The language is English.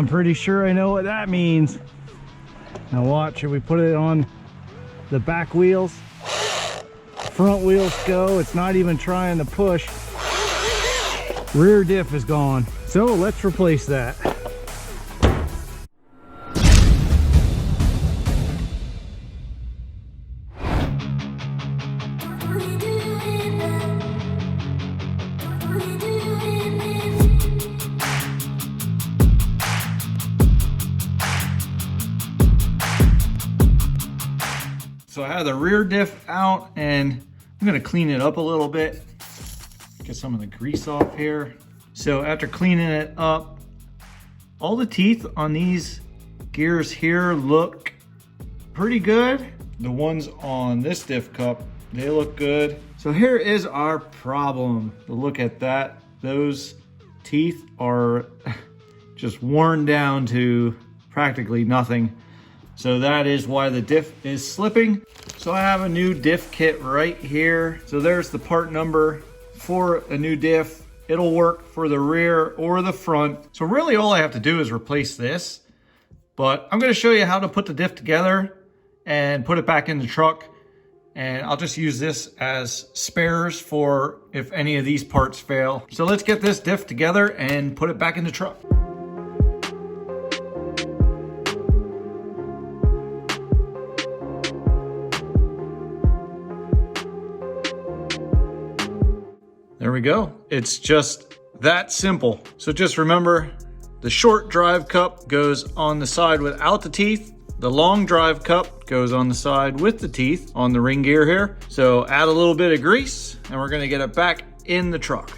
pretty sure I know what that means. Now watch, if we put it on the back wheels, front wheels go, it's not even trying to push. Rear diff is gone. So let's replace that. So I have the rear diff out and I'm gonna clean it up a little bit. Get some of the grease off here. So after cleaning it up, all the teeth on these gears here look pretty good. The ones on this diff cup, they look good. So here is our problem. Look at that. Those teeth are just worn down to practically nothing. So that is why the diff is slipping. So I have a new diff kit right here. So there's the part number for a new diff. It'll work for the rear or the front. So really all I have to do is replace this. But I'm gonna show you how to put the diff together and put it back in the truck. And I'll just use this as spares for if any of these parts fail. So let's get this diff together and put it back in the truck. There we go. It's just that simple. So just remember, the short drive cup goes on the side without the teeth. The long drive cup goes on the side with the teeth on the ring gear here. So add a little bit of grease and we're gonna get it back in the truck.